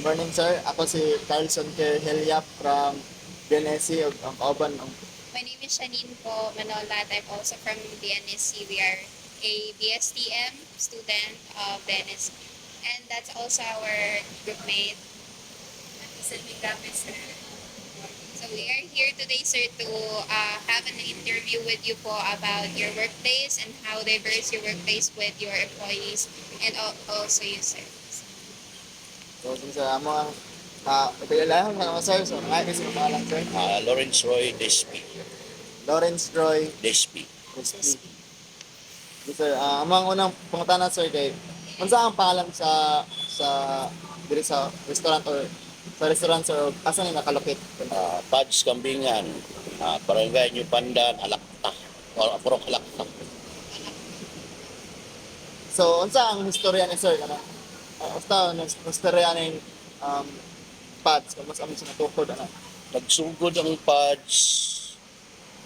Morning, sir. Ako si Carlson Kerheliap from DNSC of Kauban. My name is Shanine po Manolat. I'm also from the NSC. We are a BSTM student of the NSC. And that's also our group mate. Silving Gapi, sir. So we are here today, sir, to have an interview with you po about your workplace and how diverse your workplace with your employees and also you, sir. So, sa amo ang pagkailangan ko sir. So, nga kasi pangalan, sir. Lawrence Roy Despi. Lawrence Roy Despi. Crispy. Sir, amang unang pangutana, sir, kay unsa ang pangalan sa diri sa restaurant or sa restaurant, sir, asa ni nakalokit? Pads Kambingan. Barangay New Pandan, Alakta. Purok Alakta. So, unsa ang istorya ni sir kana? Basta ang istorya ni pads kung mas amin sa natukod ana. Nagsugod ang Pads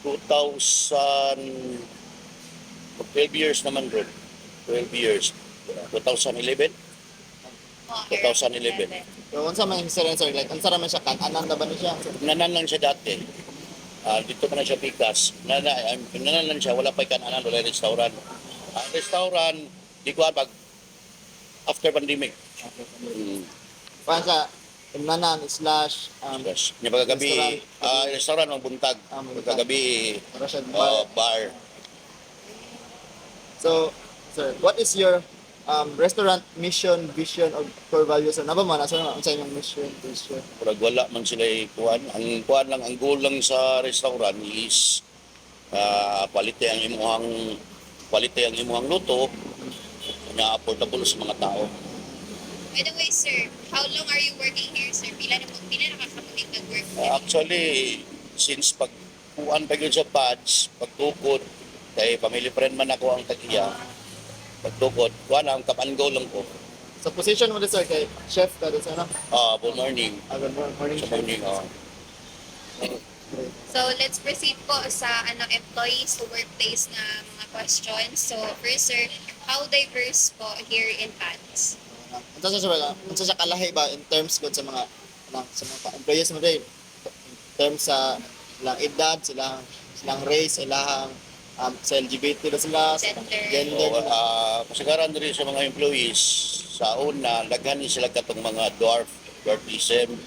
2000, 12 years naman ron. 12 years. 2011? 2011. So, unsa man ang istorya ni sir? Like, unsa ra man siya kan-anan na ba ni siya? Nanan lang siya dati. Dito pa na siya pikas. Nanan lang siya. Wala pa ikananan. Wala restaurant. Restaurant, di ko pag after pandemic. Paano siya? Imnanan slash Yes. Nya pagkagabi, restaurant ang buntag. buntag. Pagkagabi, para siya bar. bar. So, sir, what is your restaurant mission, vision, or core values? Ano ba man? Asa sa inyong mission, vision? Pag wala man sila kuan, ang kuan lang, ang goal lang sa restaurant is quality ang imuhang luto na affordable sa mga tao. By the way, sir, how long are you working here, sir? Pila nakakamuling nag-work? Actually, since pagkuan pa yun sa Pads, pagtukod, kay family friend man ako ang tagiya, pagtukod, kuan ang kapango lang ko. Sa position mo din, sir, kay chef ka din, sir, no? Good morning. Good morning, Sa chef. morning, So, let's proceed po sa employees sa workplace na mga questions. So, first, sir, how diverse po here in PADS? Unsa siya kalahi ba in terms gud sa mga employees mo din? In terms sa silang edad, silang race, silang sa LGBT ba sila, sa gender. Kasagaran rin sa mga employees, sa una, daghan ni sila katong mga dwarfism.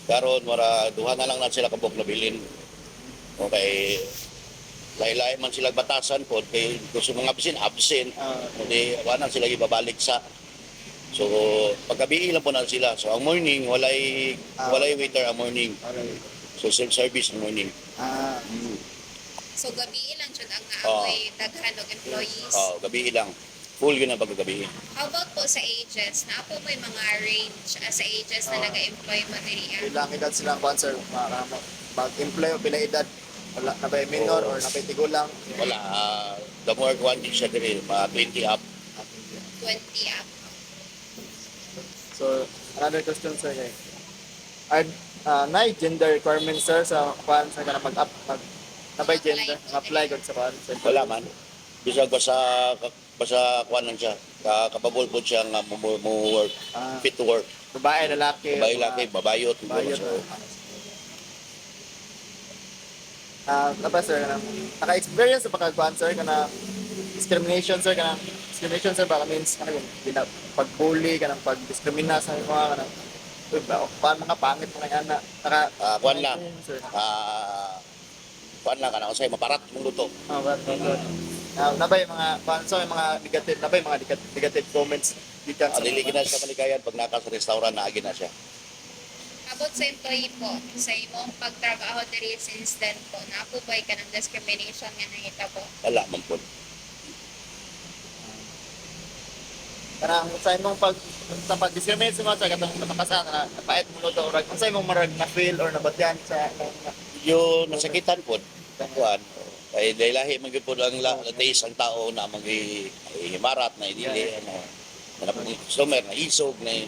Karon mara duha na lang na sila kabok na bilin. Okay. Lahi-lahi man sila batasan po kay gusto mga absent, hindi wala sila ibabalik sa. So paggabi lang po na sila. So ang morning walay waiter ang morning. So self-service ang morning. So, gabi lang dyan ang naamoy daghan og employees. Gabi lang. Full yun ang paggabi. How about po sa ages? Na po may mga range sa ages na nag-employ mo diri? Ilang edad silang sponsor mag-employ o pila edad? Wala na ba minor or na ba tigulang? Wala. The more quantity siya diri, mga 20 up. 20 up. So, another question, sir, kay na gender requirements, sir, sa kuan sa kanang mag-up nabay gender apply gud sa kuan, sir? Wala man. Bisag basta kuan lang siya. Kapabol po siya nga mo work, fit to work. Babae, lalaki, Babae laki, babayot. bayot. Napa, sir, naka-experience sa pagkakuan, sir, kana discrimination, sir, baka means pag-bully, kanang pag-discrimina sa mga kanang mga pangit mga ana Kuan lang. sir. Kuan lang kana usay maparat mong luto. Nabay mga so mga negative comments gikan sa Dili gina sa malikayan pag naka sa restaurant na na siya. About sa employee po, sa imong pagtrabaho diri since then po, naapubay ka ng discrimination nga nangita po? Wala man po. kanang sa imong pag-discriminate sa mga sa katong napakasan na napait mo luto or kung sa imong marag na feel or nabatyan sa Yung nasakitan po, kuan, ay dahil man gyud po ang taste ang tao na himarat na idili na customer na isog na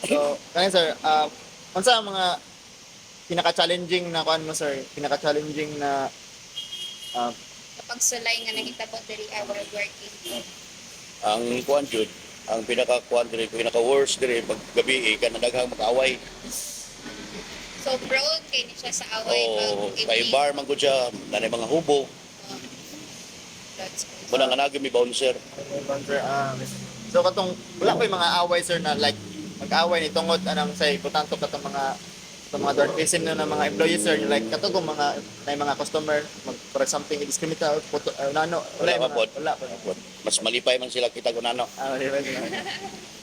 so kanin, sir, unsa ang mga pinaka-challenging na kuan mo, sir? Pinaka-challenging na Kapag sulay nga nangita po diri our working po. ang kuan jud ang pinaka-kuan diri, pinaka-worst diri pag gabi ka na daghang mag-away. So prone kay ni siya sa away O pag kay bar man gud siya, nanay mga hubo, That's good. muna nga nagami bouncer. Bouncer, so katong wala pa yung mga away sir na like mag-away ni tungod anang say butantok katong mga dwarfism na ng mga employees sir like katong mga mga customer for something discriminate puto nano Wala yung pa mga- pod. wala pa Mas malipay man sila kita kunano. di ba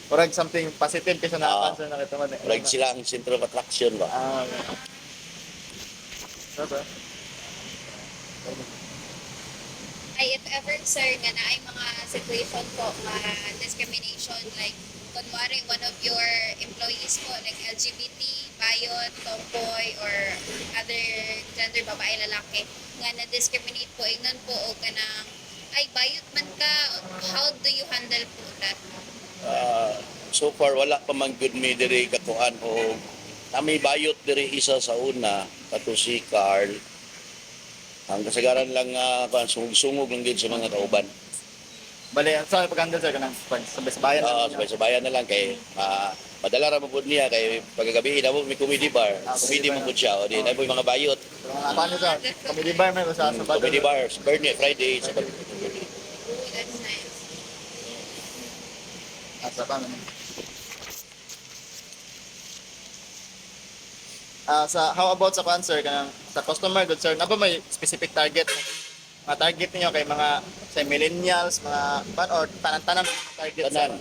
Murag something positive kasi na sir na kitungod Like sila ang center of attraction ba. Okay. Ay, if ever, sir, nga na ay mga situation po, discrimination, like, kunwari, one of your employees po, like LGBT, bayot, tomboy, or other gender, babae, lalaki, nga na-discriminate po, ignon po, o ka ng, ay, bayot man ka, how do you handle po that? So far wala pa man good me diri kakuan o nami bayot diri isa sa una kato si Carl. Ang kasagaran lang sungog-sungog lang gid sa mga kauban. Bale, sa pag-handle sir kanang pag sa bayan Sabay-sabayan na lang kay madala ra mo pud niya kay paggabi na mo may comedy bar. Comedy mo pud siya o di na po yung mga bayot. paano sa comedy bar man sa Comedy bar, Friday, Friday, sa Ooh, that's nice. Sa paano? Sa how about sa cancer kanang sa customer good sir, na ba may specific target? Mga target niyo kay mga say millennials, mga pan or tanan-tanan target tanan.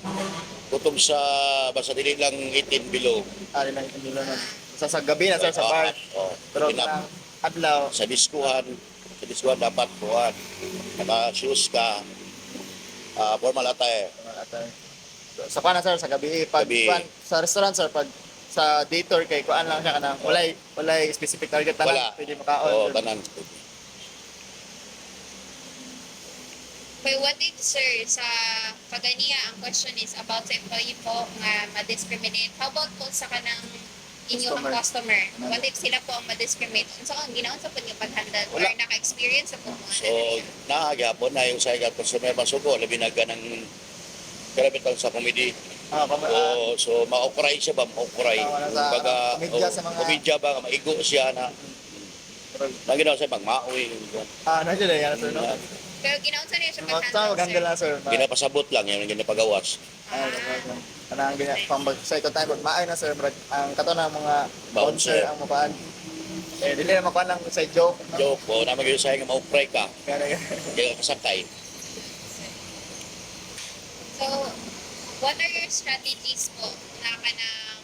Kutob sa basta dili lang 18 below. Ari lang hindi lang. Sa gabi na sir sa bar. Pero kanang adlaw Sa diskuhan dapat kuhan. Naka-shoes ka, formal attire. sa pana sir sa gabi pag Gabi. sa restaurant sir pag sa day tour kay kuan lang siya kanang walay specific target tanan Wala. pwede makaon. Oo, sir. tanan. But what if, sir, sa paganiya, ang question is about sa employee po nga ma-discriminate. How about po sa kanang inyong customer? What if sila po ang ma-discriminate? So, ang ginaon sa po niyo pag-handle or Wala. naka-experience sa po mo? So, naagapon na yung sa customer masuko, labi na ganang karapit lang sa comedy. So, ma-okray siya ba? Ma-okray. Wala sa Baga, komedya sa mga- komedya ba? Maigo siya na. Naginaw siya pag-maoy. ano siya yan sir no? Pero ginaon sa niyo siya Sa pag-handle, maganda sir? lang sir. Ginapasabot lang yung ginapagawas. Kanang gina pang sa ito time pag maay na sir brad ang kato ng mga Bouncer. bouncer ang mapaan. Dili na makuha lang sa joke. No? Joke po, na mag sa nga ma-okray ka. Kaya Kaya kasakay. So, what are your strategies po na kanang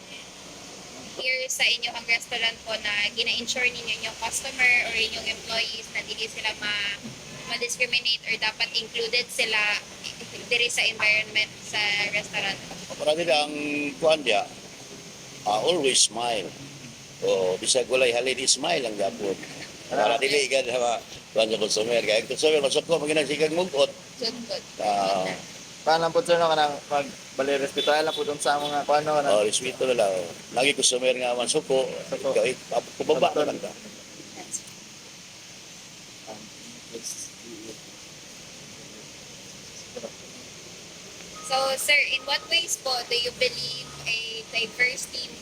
here sa inyong restaurant po na gina-ensure ninyo yung customer or inyong employees na dili sila ma-discriminate or dapat included sila diri sa environment sa restaurant? Para nila ang kuhan dia, always smile. O bisag walay halili smile ang gapon. Para dili ka na kuhan sa consumer. Kaya ang consumer masuk ko maginagsigang mugot. Good, good. paano lang po sir no kanang pag bali respetuhan lang po dun sa mga kuano na Respeto na lang. Lagi consumer nga man suko. Suko. Ikaw, kubaba na lang ka. So, sir, in what ways po do you believe a diverse team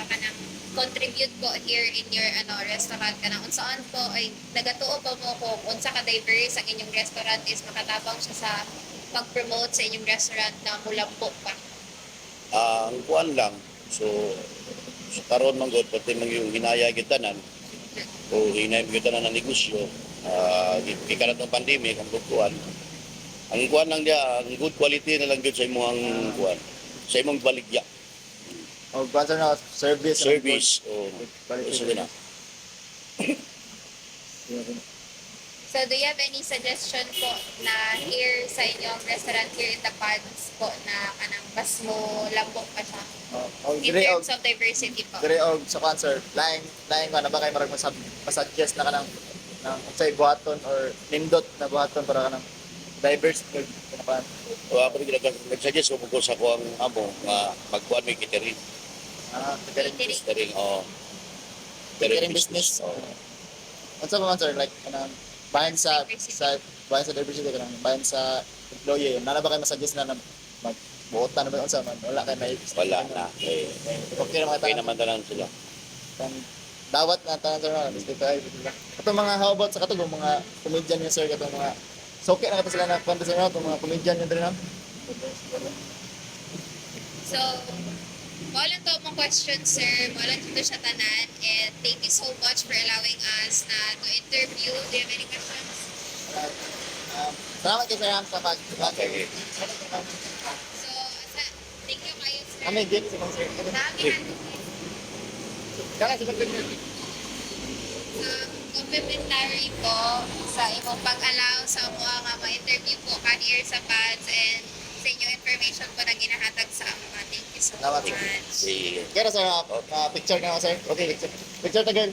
kanang contribute po here in your restaurant kanang unsaan po ay nagatuo pa mo kung unsa ka diverse ang inyong restaurant is makatabang siya sa pag-promote sa inyong restaurant na mulambo pa. Ang kuhan lang. So karon man gud pati man yung hinaya gitanan o hinay gitanan ng negosyo. Ikalat ng pandemic ang kuhan. Ang kuhan lang dia, ang good quality na lang gud sa imong kuhan. Sa imong baligya. o kuan sir no service O Balik- so na. So, do you have any suggestion po na here sa inyong restaurant here in the Pads po na kanang mas mo lambok pa siya o in dire og terms of diversity po? dire og sa cancer lain ko na ba kay marag suggest na kanang say buhaton or nindot na buhaton para kanang diverse pa O ako rin nag-suggest ko sa kuang amo nga magkuhan may catering. Catering. Catering o catering business. Unsa ba man sir like kanang bahin sa Diversity. bahin sa diversity kanang bahin sa employee na ba kay masuggest na mag buotan na ba unsa man wala kay may Wala na. Eh, okay na mga okay tanan naman tanan sila. dawat na tanan sir no dito tayo ato mga how about sa katong mga comedian niya sir katong mga so okay na kato sila na kwento sir no itong mga comedian niya diri no So, wala to mong question, sir. Wala dito siya tanan. And thank you so much for allowing us na to interview. Do you have any questions? salamat kayo sir Ham sa pag Okay. So, thank you kayo, sir. kami din si sir Dami kaya si sir complimentary po sa imong pag-allow sa mga ma-interview po kanir sa pads and sa inyong information po na ginahatag sa mga. Thank you so Salamat. much. Sige. kaya sir picture na ako sir okay picture ta girl